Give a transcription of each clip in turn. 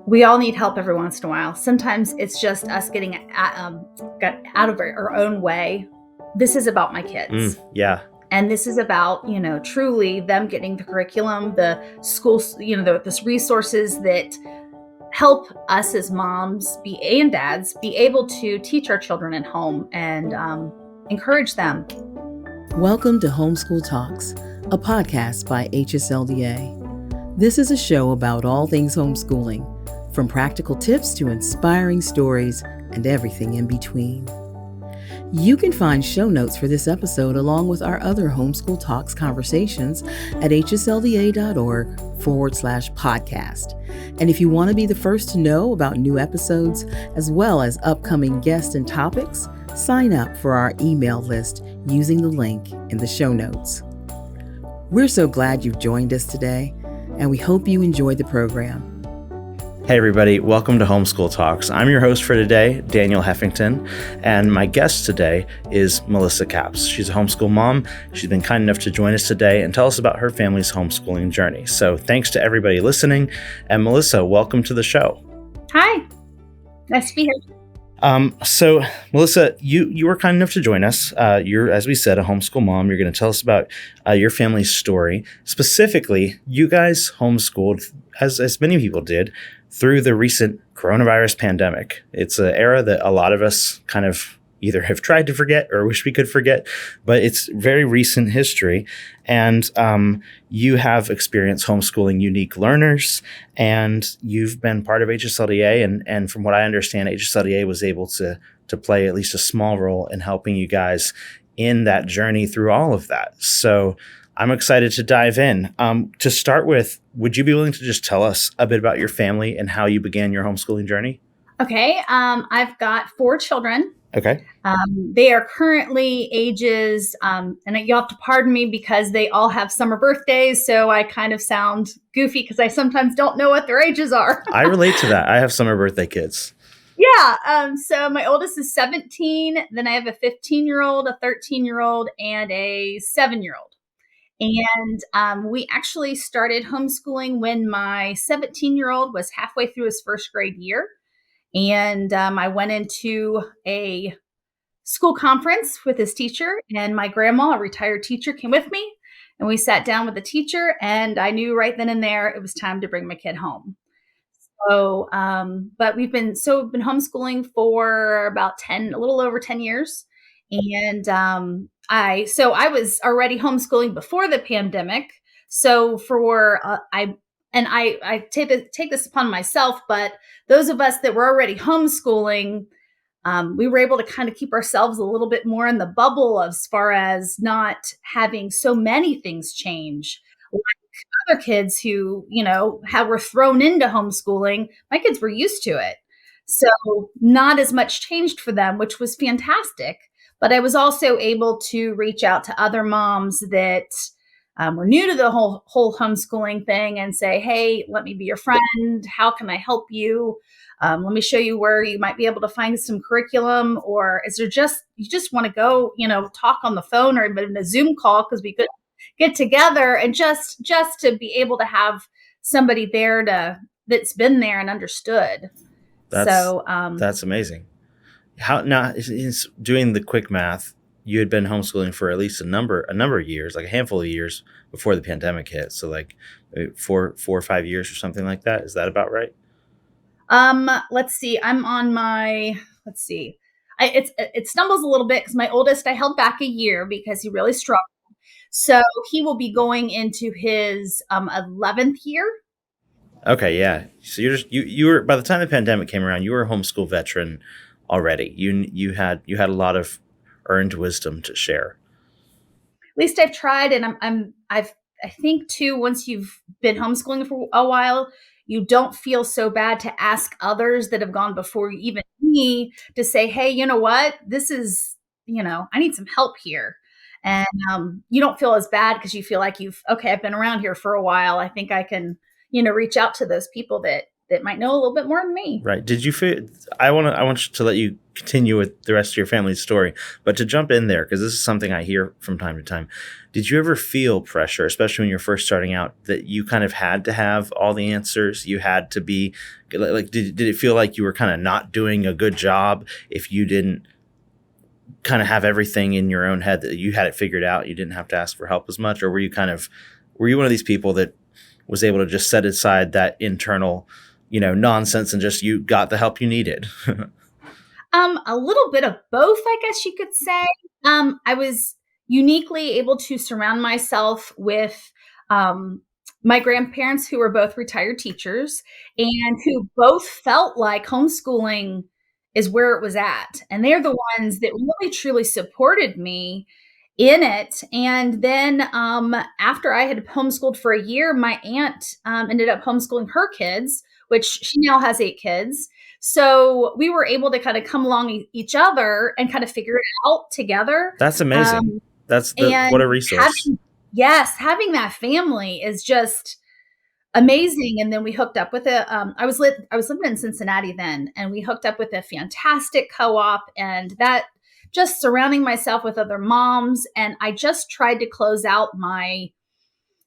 We all need help every once in a while. Sometimes it's just us getting got out of our own way. This is about my kids. Yeah. And this is about, truly them getting the curriculum, the schools, the resources that help us as moms and dads be able to teach our children at home and encourage them. Welcome to Homeschool Talks, a podcast by HSLDA. This is a show about all things homeschooling, from practical tips to inspiring stories and everything in between. You can find show notes for this episode along with our other Homeschool Talks conversations at hslda.org/podcast. And if you want to be the first to know about new episodes as well as upcoming guests and topics, sign up for our email list using the link in the show notes. We're so glad you've joined us today, and we hope you enjoyed the program. Hey everybody, welcome to Homeschool Talks. I'm your host for today, Daniel Heffington, and my guest today is Melissa Capps. She's a homeschool mom. She's been kind enough to join us today and tell us about her family's homeschooling journey. So thanks to everybody listening, and Melissa, welcome to the show. Hi, nice to be here. So Melissa, you were kind enough to join us. You're, as we said, a homeschool mom. You're going to tell us about your family's story. Specifically, you guys homeschooled, as many people did, through the recent coronavirus pandemic. It's an era that a lot of us kind of either have tried to forget or wish we could forget, but it's very recent history. And you have experienced homeschooling unique learners, and you've been part of HSLDA. And from what I understand, HSLDA was able to play at least a small role in helping you guys in that journey through all of that. So I'm excited to dive in. To start with, would you be willing to just tell us a bit about your family and how you began your homeschooling journey? Okay. I've got 4 children. Okay. They are currently ages, and you'll have to pardon me because they all have summer birthdays. So I kind of sound goofy because I sometimes don't know what their ages are. I relate to that. I have summer birthday kids. Yeah. So my oldest is 17. Then I have a 15-year-old, a 13-year-old, and a 7-year-old. And we actually started homeschooling when my 17-year-old was halfway through his first grade year. And I went into a school conference with his teacher, and my grandma, a retired teacher, came with me. And we sat down with the teacher, and I knew right then and there it was time to bring my kid home. So, but we've been homeschooling for about a little over 10 years. And I was already homeschooling before the pandemic. So I take this upon myself, but those of us that were already homeschooling, we were able to kind of keep ourselves a little bit more in the bubble as far as not having so many things change. Like other kids who, were thrown into homeschooling, my kids were used to it. So not as much changed for them, which was fantastic. But I was also able to reach out to other moms that were new to the whole homeschooling thing and say, hey, let me be your friend. How can I help you? Let me show you where you might be able to find some curriculum. Or is there you just want to go, talk on the phone or even a Zoom call because we could get together and just to be able to have somebody there that's been there and understood. That's amazing. How now is doing the quick math, you had been homeschooling for at least a number of years, like a handful of years before the pandemic hit. So like 4 or 5 years or something like that. Is that about right? Let's see. I'm on it stumbles a little bit because my oldest, I held back a year because he really struggled. So he will be going into his 11th year. Okay. Yeah. So you were, by the time the pandemic came around, you were a homeschool veteran already. You had a lot of earned wisdom to share. At least I've tried, and I think too, once you've been homeschooling for a while, you don't feel so bad to ask others that have gone before you, even me, to say, hey, you know what? This is, I need some help here. And you don't feel as bad because you feel like I've been around here for a while. I think I can, reach out to those people that that might know a little bit more than me. Right. Did you feel? I want to let you continue with the rest of your family's story, but to jump in there, because this is something I hear from time to time. Did you ever feel pressure, especially when you're first starting out, that you kind of had to have all the answers? You had to be like, did it feel like you were kind of not doing a good job if you didn't kind of have everything in your own head, that you had it figured out, you didn't have to ask for help as much? Or were you one of these people that was able to just set aside that internal, nonsense, and just you got the help you needed? A little bit of both, I guess you could say. I was uniquely able to surround myself with my grandparents, who were both retired teachers and who both felt like homeschooling is where it was at. And they're the ones that really truly supported me in it. And then after I had homeschooled for a year, my aunt ended up homeschooling her kids, which she now has 8 kids. So we were able to kind of come along each other and kind of figure it out together. That's amazing. What a resource. Having that family is just amazing. And then we hooked up with I was living in Cincinnati then, and we hooked up with a fantastic co-op, and that just surrounding myself with other moms. And I just tried to close out my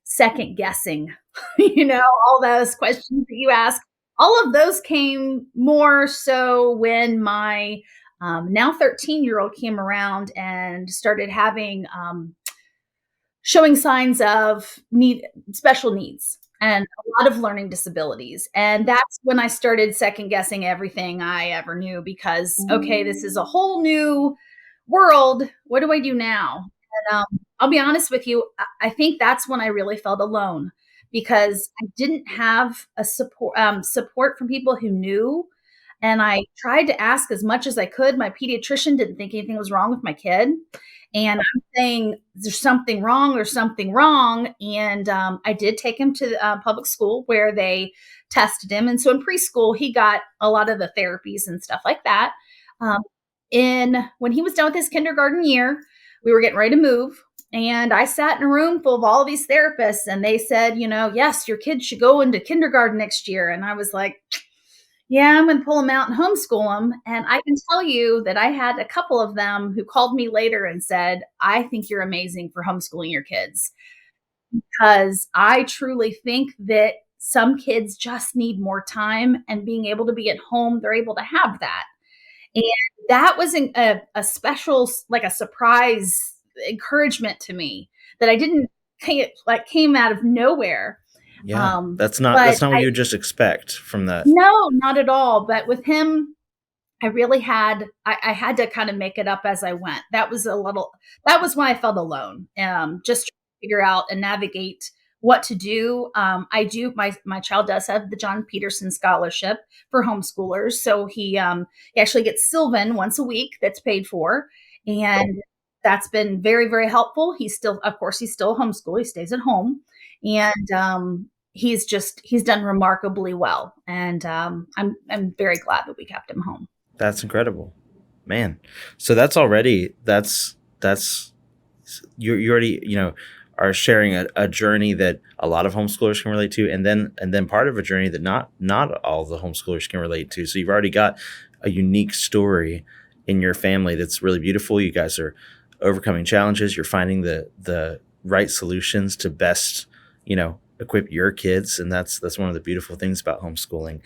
second guessing, all those questions that you ask. All of those came more so when my now 13-year-old came around and started having showing signs of special needs and a lot of learning disabilities. And that's when I started second guessing everything I ever knew, because, okay, this is a whole new world. What do I do now? And I'll be honest with you, I think that's when I really felt alone, because I didn't have a support from people who knew. And I tried to ask as much as I could. My pediatrician didn't think anything was wrong with my kid. And I'm saying, there's something wrong. And I did take him to public school where they tested him. And so in preschool, he got a lot of the therapies and stuff like that. When he was done with his kindergarten year, we were getting ready to move. And I sat in a room full of all these therapists, and they said, yes, your kid should go into kindergarten next year. And I was like, yeah, I'm going to pull them out and homeschool them. And I can tell you that I had a couple of them who called me later and said, I think you're amazing for homeschooling your kids, because I truly think that some kids just need more time, and being able to be at home, they're able to have that. And that was a special, like a surprise encouragement to me that I didn't came out of nowhere. Yeah, that's not what you just expect from that. No, not at all. But with him, I really had to kind of make it up as I went. That was when I felt alone. Just to figure out and navigate what to do. My child does have the John Peterson Scholarship for homeschoolers. So he actually gets Sylvan once a week that's paid for. And that's been very, very helpful. He's still a homeschool. He stays at home. And he's done remarkably well. And I'm very glad that we kept him home. That's incredible, man. So that's you already, are sharing a journey that a lot of homeschoolers can relate to, and then part of a journey that not all the homeschoolers can relate to. So you've already got a unique story in your family that's really beautiful. You guys are overcoming challenges. You're finding the right solutions to best, equip your kids. And that's one of the beautiful things about homeschooling.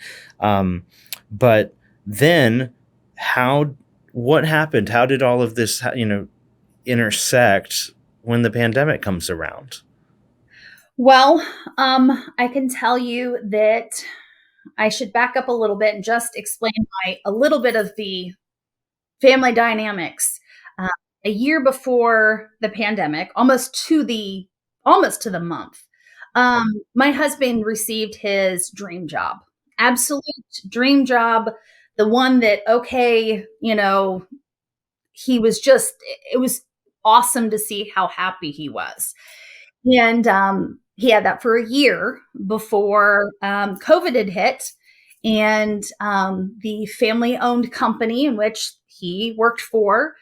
But then what happened? How did all of this, intersect when the pandemic comes around? Well, I can tell you that I should back up a little bit and just explain a little bit of the family dynamics. A year before the pandemic, almost to the month, my husband received his dream job, absolute dream job, the one that, it was awesome to see how happy he was. And he had that for a year before COVID had hit. And the family-owned company in which he worked for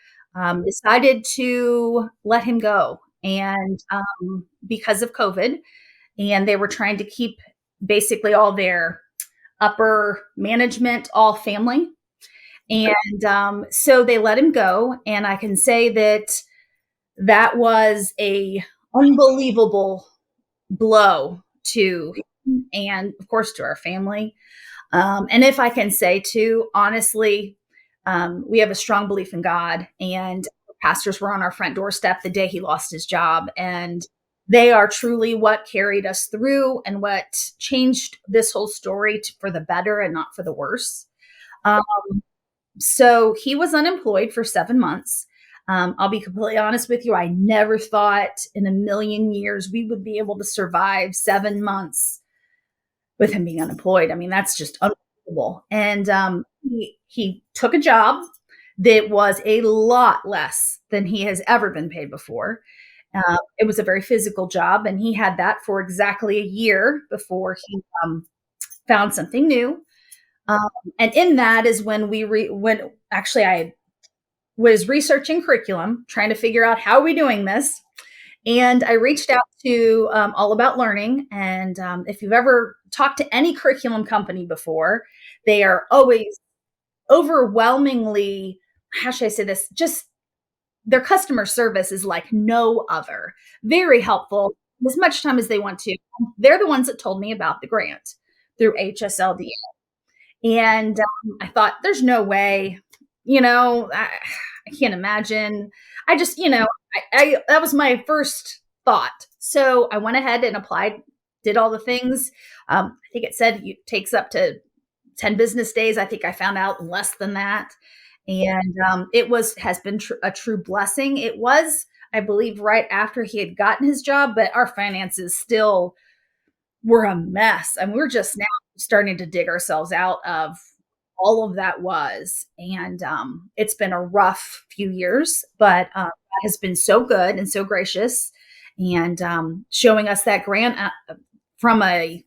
decided to let him go, and because of COVID, and they were trying to keep basically all their upper management, all family. And so they let him go. And I can say that that was a unbelievable blow to him and, of course, to our family. And if I can say too, honestly, we have a strong belief in God, and pastors were on our front doorstep the day he lost his job. And they are truly what carried us through and what changed this whole story for the better and not for the worse. Um, so he was unemployed for 7 months. I'll be completely honest with you. I never thought in a million years we would be able to survive 7 months with him being unemployed. I mean, that's just unbelievable. And he took a job that was a lot less than he has ever been paid before. It was a very physical job, and he had that for exactly a year before he found something new. Um, and in that is when when actually I was researching curriculum, trying to figure out how are we doing this. And I reached out to All About Learning. And if you've ever talked to any curriculum company before, they are always overwhelmingly, how should I say this? Just their customer service is like no other. Very helpful, as much time as they want to. They're the ones that told me about the grant through HSLDA. And I thought, there's no way, I can't imagine. I just, I that was my first thought. So I went ahead and applied, did all the things. I think it said it takes up to 10 business days. I think I found out in less than that. And has been a true blessing. It was, I believe, right after he had gotten his job, but our finances still were a mess. And we're just now starting to dig ourselves out of all of that was. And it's been a rough few years, but God has been so good and so gracious, and showing us that grant from a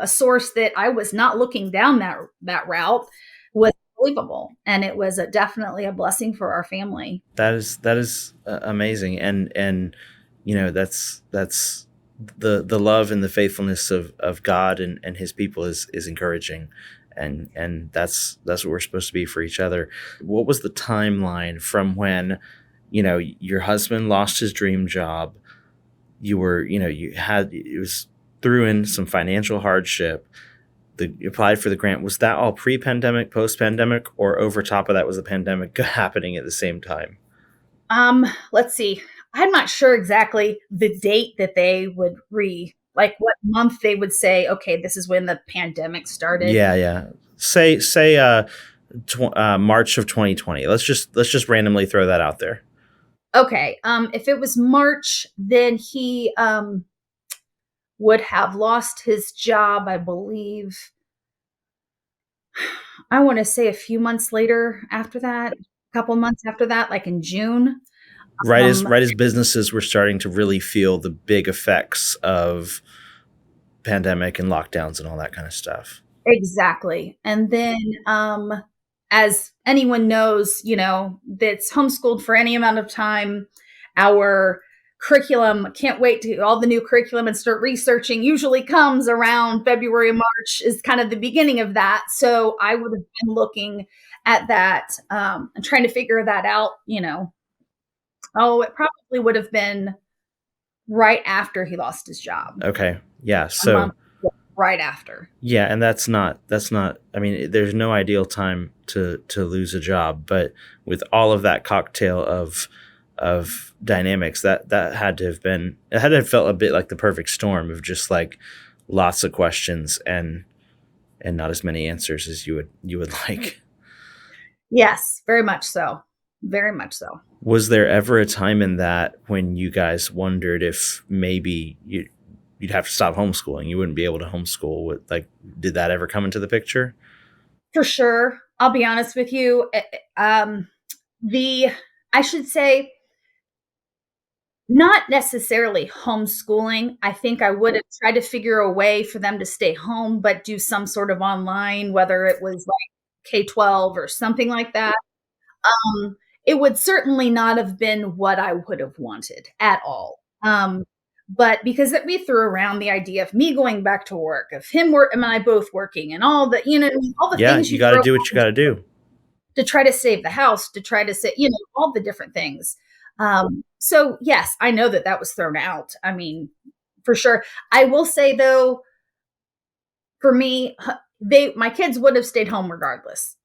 source that I was not looking down that route was unbelievable. And it was definitely a blessing for our family. That is amazing, and that's the love and the faithfulness of God and His people is encouraging, and that's what we're supposed to be for each other. What was the timeline from when your husband lost his dream job? You was threw in some financial hardship. You applied for the grant. Was that all pre-pandemic, post-pandemic, or over top of that was the pandemic happening at the same time? Let's see. I'm not sure exactly the date that they would like what month they would say, okay, this is when the pandemic started. Yeah. Say March of 2020. Let's just randomly throw that out there. Okay. If it was March, then he would have lost his job, I believe. I want to say a few months later after that, a couple months after that, like in June. Right as businesses were starting to really feel the big effects of pandemic and lockdowns and all that kind of stuff. Exactly. And then as anyone knows, that's homeschooled for any amount of time, our curriculum, can't wait to all the new curriculum and start researching, usually comes around February, March is kind of the beginning of that. So I would have been looking at that and trying to figure that out, it probably would have been right after he lost his job. Okay. Yeah. So right after. Yeah. And that's not, I mean, there's no ideal time to lose a job, but with all of that cocktail of dynamics, that had to have felt a bit like the perfect storm of just like lots of questions and not as many answers as you would like. Yes, very much so. Very much so. Was there ever a time in that when you guys wondered if maybe you'd have to stop homeschooling? You wouldn't be able to homeschool. Did that ever come into the picture? For sure. I'll be honest with you. I should say, not necessarily homeschooling. I think I would have tried to figure a way for them to stay home, but do some sort of online, whether it was like K-12 or something like that. It would certainly not have been what I would have wanted at all. But because we threw around the idea of me going back to work, of him and I both working, and all the, all the Yeah, things you you got to throw do what you got to do. to try to save the house, to try to say, all the different things. So yes, I know that was thrown out. I mean, for sure. I will say though, for me, my kids would have stayed home regardless.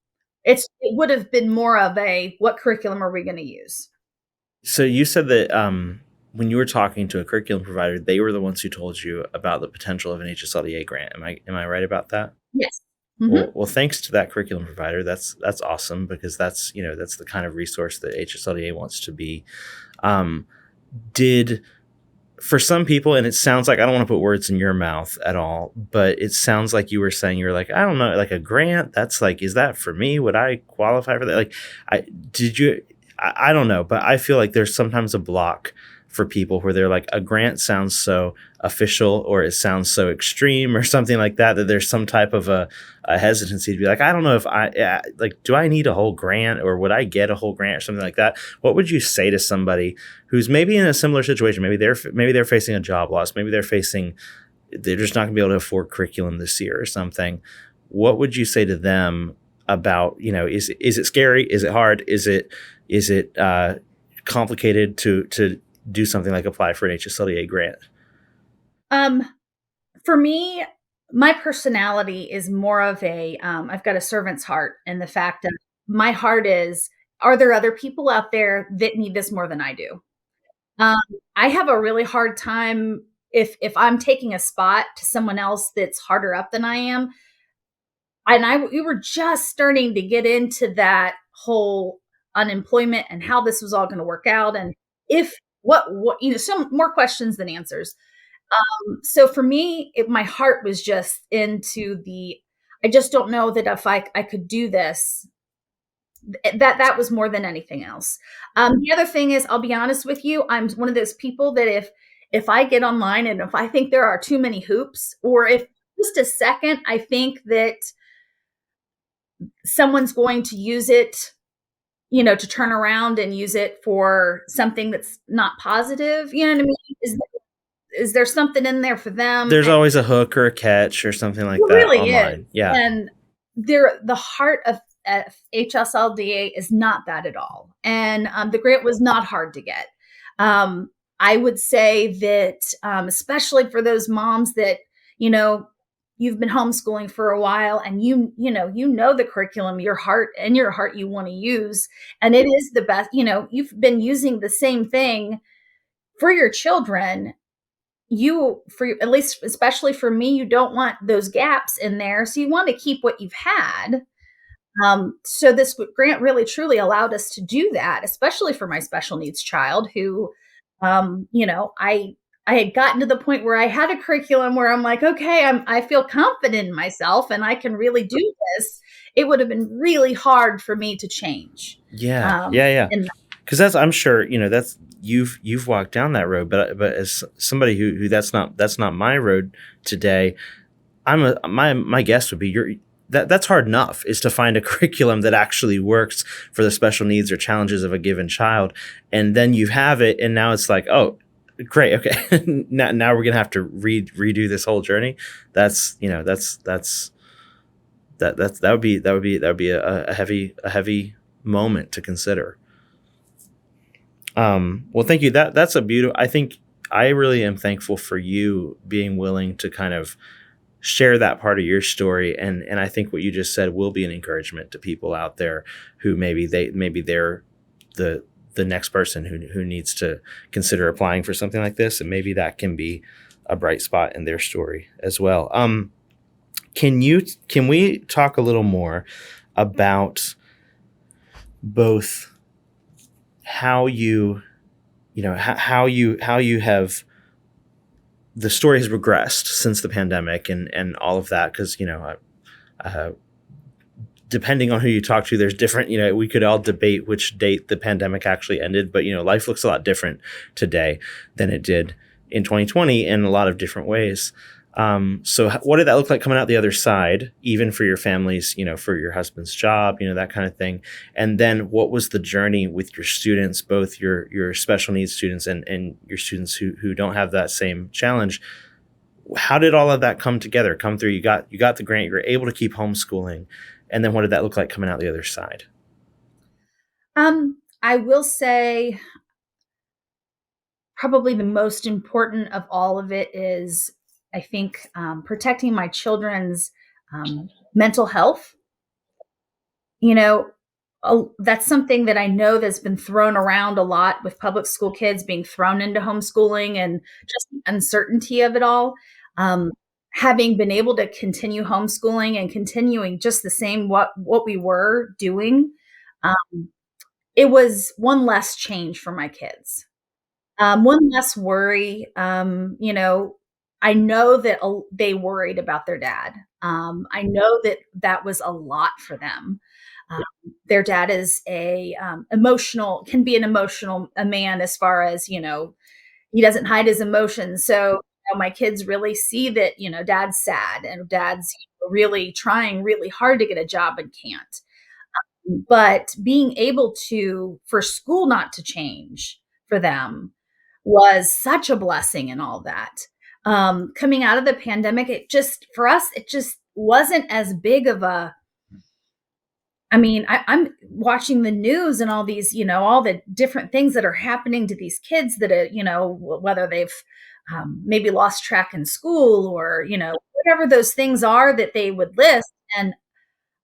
It would have been more of a, what curriculum are we going to use? So you said that when you were talking to a curriculum provider, they were the ones who told you about the potential of an HSLDA grant. Am I right about that? Yes. Mm-hmm. Well, thanks to that curriculum provider. That's awesome, because that's the kind of resource that HSLDA wants to be. Did For some people, and it sounds like, I don't want to put words in your mouth at all, but it sounds like you were saying, you were like, I don't know, like a grant, that's like, is that for me? Would I qualify for that? Like, I don't know, but I feel like there's sometimes a block for people where they're like, a grant sounds so official, or it sounds so extreme or something like that, that there's some type of a hesitancy to be like, I don't know if do I need a whole grant, or would I get a whole grant or something like that? What would you say to somebody who's maybe in a similar situation? Maybe they're facing a job loss. Maybe they're just not gonna be able to afford curriculum this year or something. What would you say to them about, is it scary? Is it hard? Is it complicated to do something like apply for an HSLDA grant? For me, my personality is more of a, I've got a servant's heart, and the fact that my heart is, are there other people out there that need this more than I do? I have a really hard time if I'm taking a spot to someone else that's harder up than I am. And we were just starting to get into that whole unemployment and how this was all going to work out, and if what some more questions than answers. So for me, my heart was just into I just don't know that if I could do this. That was more than anything else. The other thing is, I'll be honest with you, I'm one of those people that if I get online and if I think there are too many hoops, or if just a second I think that someone's going to use it, to turn around and use it for something that's not positive, you know what I mean? Is there something in there for them? There's always a hook or a catch or something like that really online. Is. Yeah. And the heart of HSLDA is not that at all. And the grant was not hard to get. I would say that, especially for those moms that, you've been homeschooling for a while, and you know the curriculum, your heart you want to use, and it is the best. You've been using the same thing for your children. At least, especially for me, you don't want those gaps in there. So you want to keep what you've had. So this grant really truly allowed us to do that, especially for my special needs child who, I had gotten to the point where I had a curriculum where I'm like, okay, I feel confident in myself and I can really do this. It would have been really hard for me to change. Yeah. And Because I'm sure, that's you've walked down that road, but as somebody who that's not my road today, my guess would be that's hard enough, is to find a curriculum that actually works for the special needs or challenges of a given child, and then you have it, and now it's like, oh, great, okay, now we're gonna have to redo this whole journey. That would be a heavy moment to consider. Well, thank you. That's a beautiful, I think I really am thankful for you being willing to kind of share that part of your story. And I think what you just said will be an encouragement to people out there who maybe they're the next person who needs to consider applying for something like this. And maybe that can be a bright spot in their story as well. Can we talk a little more about both how you have, the story has regressed since the pandemic and all of that, because depending on who you talk to, there's different, we could all debate which date the pandemic actually ended, but life looks a lot different today than it did in 2020 in a lot of different ways. So what did that look like coming out the other side, even for your families, for your husband's job, that kind of thing? And then what was the journey with your students, both your special needs students and your students who don't have that same challenge? How did all of that come together, come through? You got the grant, you were able to keep homeschooling. And then what did that look like coming out the other side? I will say probably the most important of all of it is, I think, protecting my children's mental health. That's something that I know that's been thrown around a lot with public school kids being thrown into homeschooling and just the uncertainty of it all. Having been able to continue homeschooling and continuing just the same what we were doing, it was one less change for my kids. One less worry. I know that they worried about their dad. I know that that was a lot for them. Their dad is can be an emotional a man as far as, he doesn't hide his emotions. So my kids really see that, dad's sad and dad's really trying really hard to get a job and can't. But being able for school not to change for them was such a blessing in all that. Coming out of the pandemic, for us, it just wasn't as big of I'm watching the news and all these, all the different things that are happening to these kids that, whether they've maybe lost track in school or, whatever those things are that they would list. And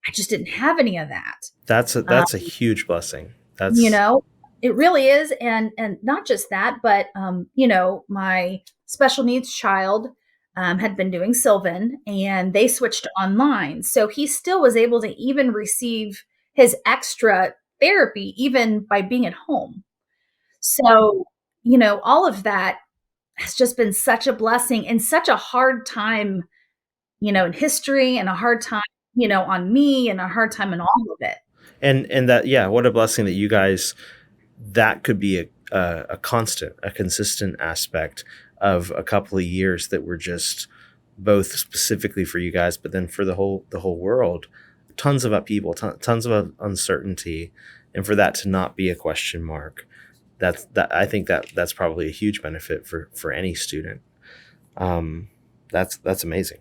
I just didn't have any of that. That's a huge blessing. It really is. And not just that, but, my special needs child had been doing Sylvan and they switched to online. So he still was able to even receive his extra therapy, even by being at home. So, all of that has just been such a blessing and such a hard time, in history and a hard time, on me and a hard time in all of it. And that, yeah, what a blessing that you guys, that could be a consistent aspect of a couple of years that were just both specifically for you guys, but then for the whole world, tons of upheaval, tons of uncertainty, and for that to not be a question mark, I think that's probably a huge benefit for any student. That's amazing.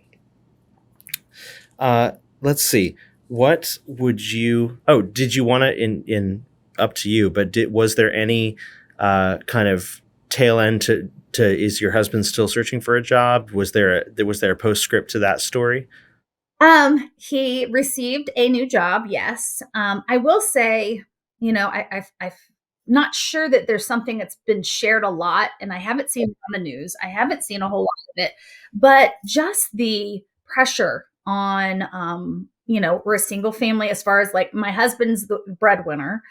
Let's see. What would you? Oh, did you want to in up to you? But was there any kind of tail end to? Is your husband still searching for a job? Was there a postscript to that story? He received a new job. Yes. I will say, I've not sure that there's something that's been shared a lot, and I haven't seen it on the news. I haven't seen a whole lot of it, but just the pressure on, we're a single family as far as like my husband's the breadwinner,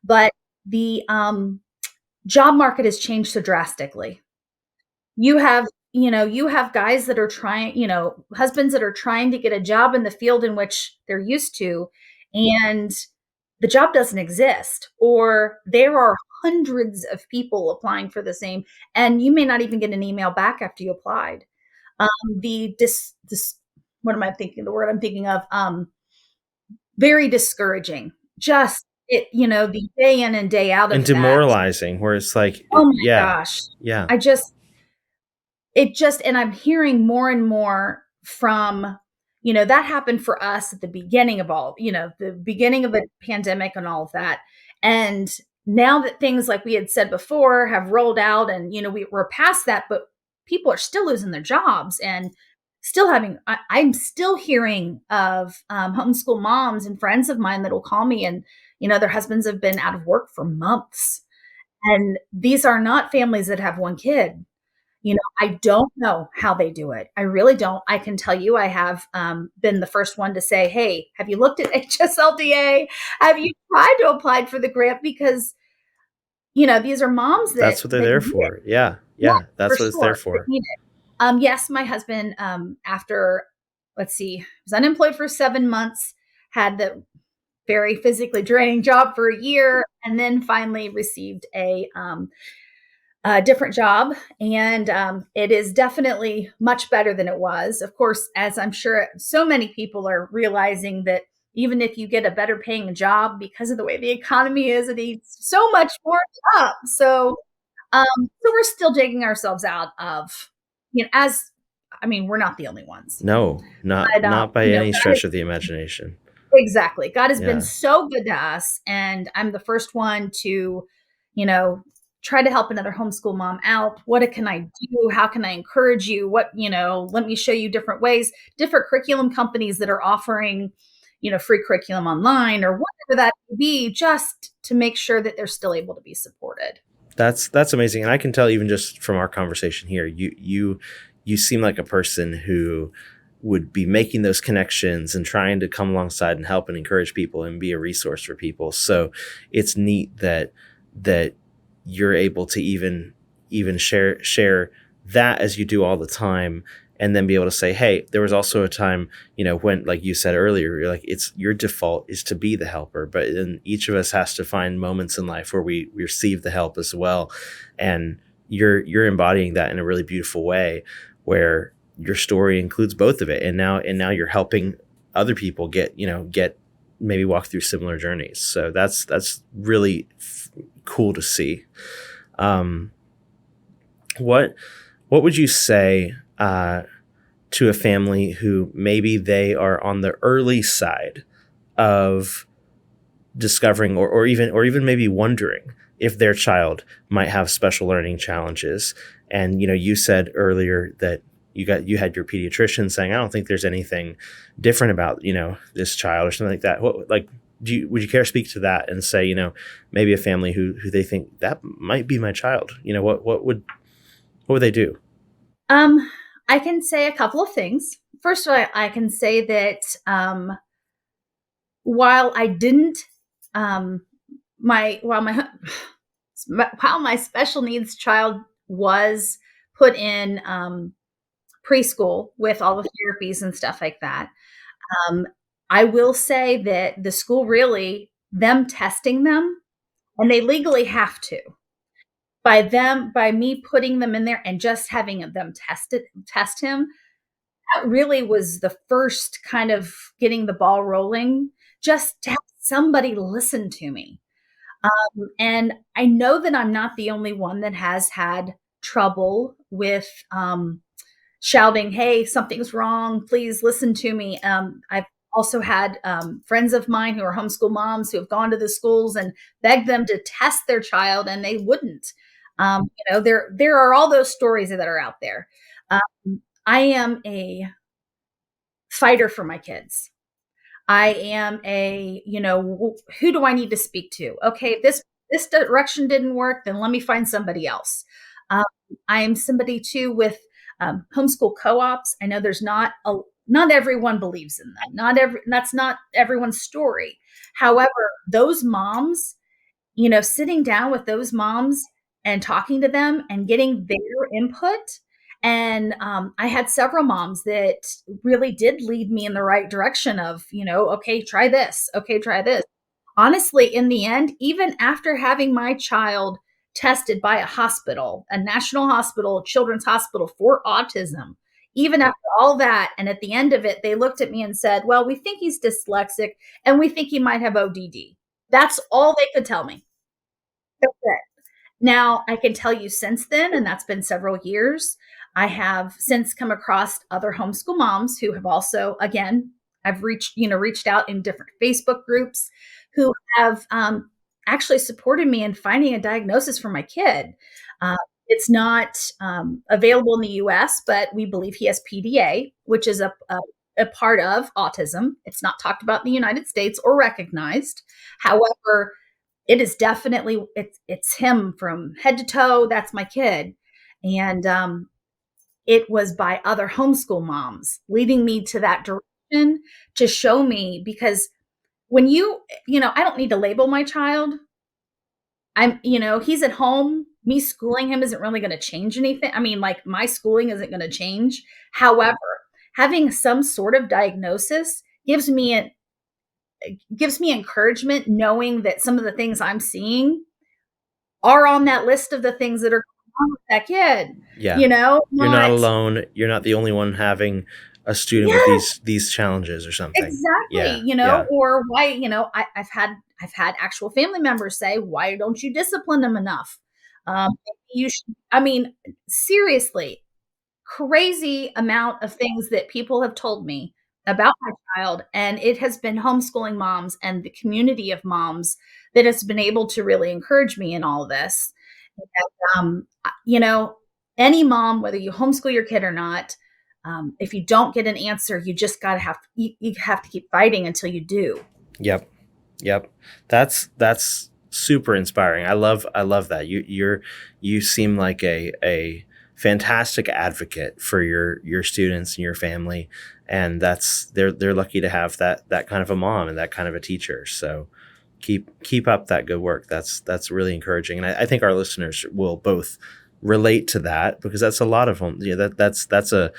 but the job market has changed so drastically. You have guys that are trying, husbands that are trying to get a job in the field in which they're used to, and the job doesn't exist, or there are hundreds of people applying for the same, and you may not even get an email back after you applied. What am I thinking? The word I'm thinking of, very discouraging. Just it, the day in and day out of and demoralizing, where it's like, oh my gosh, yeah. And I'm hearing more and more from, that happened for us at the beginning of the beginning of the pandemic and all of that. And now that things like we had said before have rolled out and, we're past that, but people are still losing their jobs and still I'm still hearing of homeschool moms and friends of mine that will call me and, their husbands have been out of work for months. And these are not families that have one kid. I don't know how they do it. I really don't. I can tell you I have been the first one to say, hey, have you looked at HSLDA? Have you tried to apply for the grant? Because, these are moms that's what they're there for. Yeah. That's what it's there for. Yes, my husband, after, was unemployed for 7 months, had the very physically draining job for a year, and then finally received a a different job, and it is definitely much better than it was. Of course, as I'm sure so many people are realizing that even if you get a better paying job, because of the way the economy is, it eats so much more up. So we're still digging ourselves out of, as I mean, we're not the only ones, No, not but not by any God is stretch of the imagination. exactly. God has been Yeah. so good to us, and I'm the first one to, you know, try to help another homeschool mom out. What can I do? How can I encourage you? Let me show you different ways, different curriculum companies that are offering, free curriculum online or whatever that may be, just to make sure that they're still able to be supported. That's amazing. And I can tell even just from our conversation here, you seem like a person who would be making those connections and trying to come alongside and help and encourage people and be a resource for people. So it's neat that you're able to even share that as you do all the time, and then be able to say, hey, there was also a time, when, like you said earlier, you're like, it's your default is to be the helper, but then each of us has to find moments in life where we receive the help as well. And you're embodying that in a really beautiful way, where your story includes both of it. And now you're helping other people get maybe walk through similar journeys. So that's really cool to see. What would you say to a family who maybe they are on the early side of discovering or even maybe wondering if their child might have special learning challenges? And you said earlier that you had your pediatrician saying, I don't think there's anything different about this child or something like that. Would you care to speak to that and say, maybe a family who they think that might be my child, what would they do? I can say a couple of things. First of all, I can say that while I didn't, my while my while my special needs child was put in preschool with all the therapies and stuff like that, um, I will say that the school really them testing them, and they legally have to by me putting them in there and just having them test him. That really was the first kind of getting the ball rolling, just to have somebody listen to me. And I know that I'm not the only one that has had trouble with shouting, "Hey, something's wrong. Please listen to me." I've also had friends of mine who are homeschool moms who have gone to the schools and begged them to test their child, and they wouldn't. There are all those stories that are out there. I am a fighter for my kids. I am who do I need to speak to? Okay, this direction didn't work, then let me find somebody else. Um, I am somebody too with homeschool co-ops. I know not everyone believes in that. That's not everyone's story. However, those moms, sitting down with those moms and talking to them and getting their input. And I had several moms that really did lead me in the right direction of, okay, try this. Okay, try this. Honestly, in the end, even after having my child tested by a national hospital, children's hospital for autism, even after all that, and at the end of it, they looked at me and said, well, we think he's dyslexic and we think he might have ODD. That's all they could tell me. That's it. Now, I can tell you since then, and that's been several years, I have since come across other homeschool moms who have also, again, I've reached out in different Facebook groups who have actually supported me in finding a diagnosis for my kid. Uh, it's not available in the US, but we believe he has PDA, which is a part of autism. It's not talked about in the United States or recognized. However, it is definitely it's him from head to toe. That's my kid. And it was by other homeschool moms leading me to that direction to show me, because when I don't need to label my child. He's at home. Me schooling him isn't really going to change anything. I mean, like, my schooling isn't going to change. However, having some sort of diagnosis gives me encouragement, knowing that some of the things I'm seeing are on that list of the things that are wrong with that kid? Yeah. You know, You're not not alone. You're not the only one having a student with yes, these challenges or something. exactly. Yeah. Yeah. Or why, I've had actual family members say, why don't you discipline them enough? You should, I mean, seriously, crazy amount of things that people have told me about my child, and it has been homeschooling moms and the community of moms that has been able to really encourage me in all of this. And, any mom, whether you homeschool your kid or not, if you don't get an answer, you just gotta you have to keep fighting until you do. Yep. Yep. That's super inspiring. I love that. You seem like a fantastic advocate for your students and your family, and they're lucky to have that kind of a mom and that kind of a teacher. So keep up that good work. That's really encouraging, and I think our listeners will both relate to that, because that's a lot of home. That's a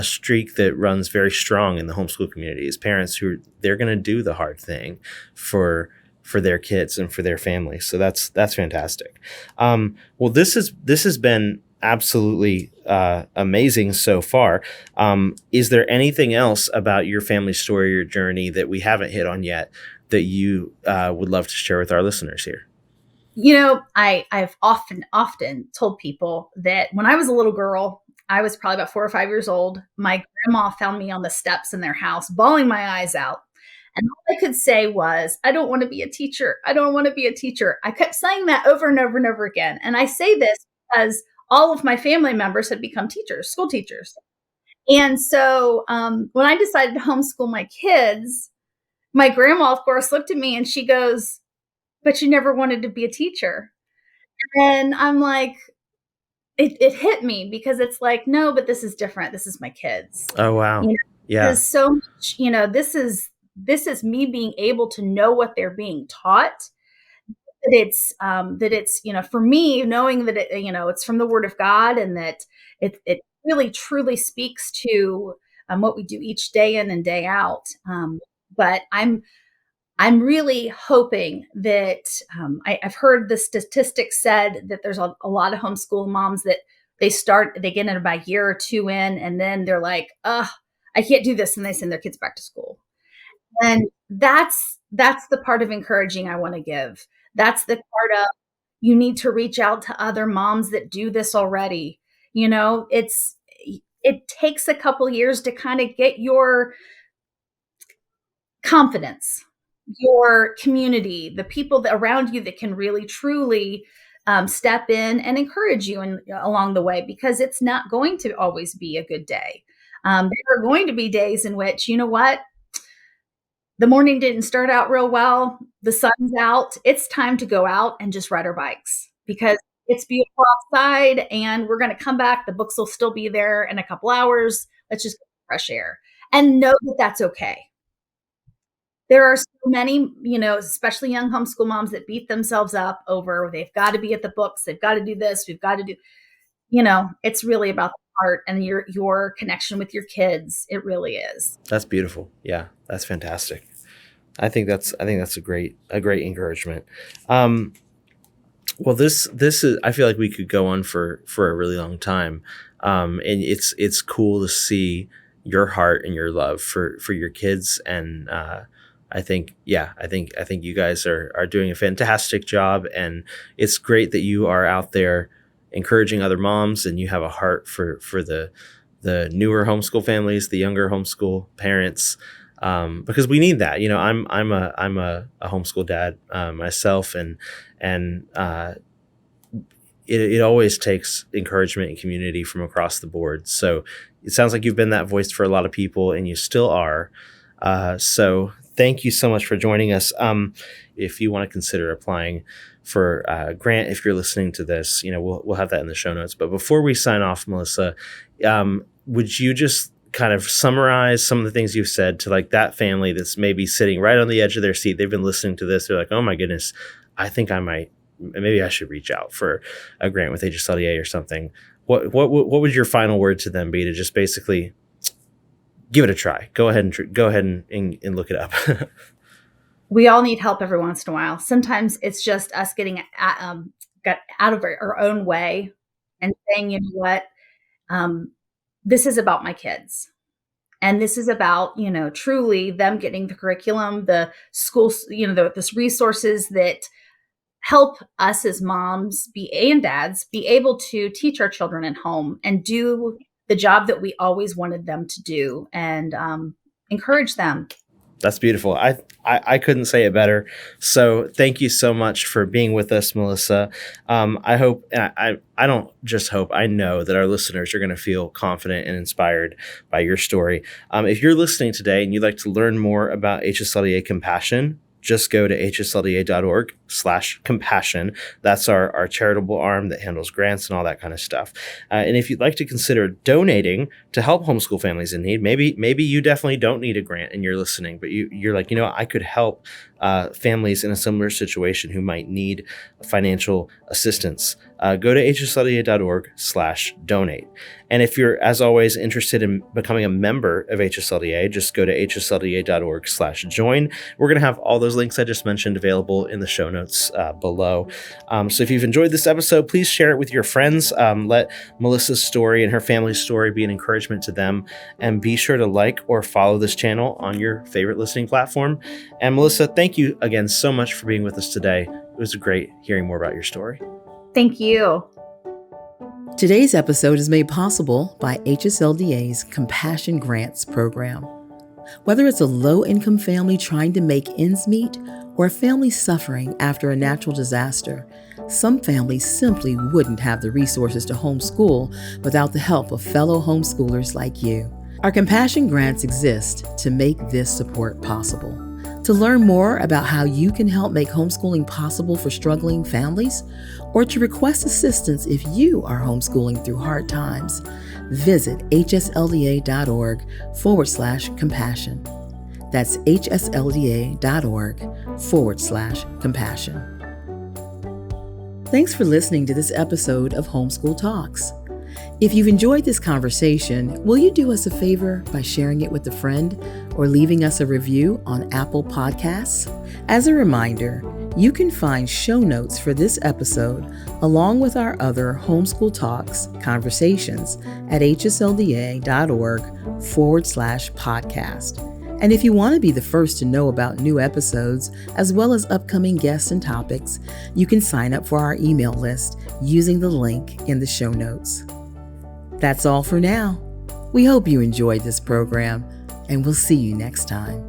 streak that runs very strong in the homeschool community. Is parents who they're going to do the hard thing for their kids and for their family. So that's fantastic. Well, this has been absolutely amazing so far. Is there anything else about your family story, your journey, that we haven't hit on yet that you would love to share with our listeners here? I've often told people that when I was a little girl, I was probably about 4 or 5 years old. My grandma found me on the steps in their house, bawling my eyes out. And all I could say was, I don't want to be a teacher. I don't want to be a teacher. I kept saying that over and over and over again. And I say this because all of my family members had become teachers, school teachers. And so when I decided to homeschool my kids, my grandma, of course, looked at me and she goes, but you never wanted to be a teacher. And I'm like, it hit me because it's like, no, but this is different. This is my kids. Oh, wow. Yeah. There's so much, this is me being able to know what they're being taught. That it's, for me, knowing that it's from the Word of God, and that it really truly speaks to what we do each day in and day out. But I'm really hoping that I've heard the statistics said that there's a lot of homeschool moms that they get in about a year or two in, and then they're like, I can't do this, and they send their kids back to school. And that's the part of encouraging I want to give. That's the part of, you need to reach out to other moms that do this already. It takes a couple years to kind of get your confidence, your community, the people that around you that can really truly step in and encourage you along the way, because it's not going to always be a good day. There are going to be days in which, the morning didn't start out real well. The sun's out. It's time to go out and just ride our bikes because it's beautiful outside, and we're going to come back. The books will still be there in a couple hours. Let's just get fresh air and know that that's okay. There are so many, especially young homeschool moms that beat themselves up over, they've got to be at the books. They've got to do this. We've got to do, it's really about the heart and your connection with your kids. It really is. That's beautiful. Yeah, that's fantastic. I think that's a great encouragement. Well, this is, I feel like we could go on for a really long time. And it's cool to see your heart and your love for your kids. And I think you guys are doing a fantastic job, and it's great that you are out there encouraging other moms, and you have a heart for the newer homeschool families, the younger homeschool parents, because we need that. I'm a homeschool dad myself, and it always takes encouragement and community from across the board. So it sounds like you've been that voice for a lot of people, and you still are. So thank you so much for joining us. If you want to consider applying for a grant, if you're listening to this, we'll have that in the show notes. But before we sign off, Melissa, would you just kind of summarize some of the things you've said to like that family that's maybe sitting right on the edge of their seat? They've been listening to this. They're like, oh my goodness, I think maybe I should reach out for a grant with HSLDA or something. What would your final word to them be, to just basically give it a try? Go ahead and look it up. We all need help every once in a while. Sometimes it's just us getting got out of our own way and saying, you know what, this is about my kids. And this is about, truly them getting the curriculum, the schools, the resources that help us as moms and dads be able to teach our children at home and do the job that we always wanted them to do, and encourage them. That's beautiful. I couldn't say it better. So thank you so much for being with us, Melissa. I hope, I don't just hope, I know that our listeners are going to feel confident and inspired by your story. If you're listening today and you'd like to learn more about HSLDA Compassion, just go to hslda.org/compassion. That's our charitable arm that handles grants and all that kind of stuff. And if you'd like to consider donating to help homeschool families in need, maybe you definitely don't need a grant and you're listening, but you're like, I could help families in a similar situation who might need financial assistance. Go to hslda.org/donate. And if you're, as always, interested in becoming a member of HSLDA, just go to hslda.org/join. We're going to have all those links I just mentioned available in the show notes below. So if you've enjoyed this episode, please share it with your friends. Let Melissa's story and her family's story be an encouragement to them. And be sure to like or follow this channel on your favorite listening platform. And Melissa, thank you again so much for being with us today. It was great hearing more about your story. Thank you. Today's episode is made possible by HSLDA's Compassion Grants program. Whether it's a low-income family trying to make ends meet or a family suffering after a natural disaster, some families simply wouldn't have the resources to homeschool without the help of fellow homeschoolers like you. Our Compassion Grants exist to make this support possible. To learn more about how you can help make homeschooling possible for struggling families, or to request assistance if you are homeschooling through hard times, visit hslda.org/compassion. That's hslda.org/compassion. Thanks for listening to this episode of Homeschool Talks. If you've enjoyed this conversation, will you do us a favor by sharing it with a friend or leaving us a review on Apple Podcasts? As a reminder, you can find show notes for this episode along with our other Homeschool Talks conversations at hslda.org/podcast. And if you want to be the first to know about new episodes, as well as upcoming guests and topics, you can sign up for our email list using the link in the show notes. That's all for now. We hope you enjoyed this program, and we'll see you next time.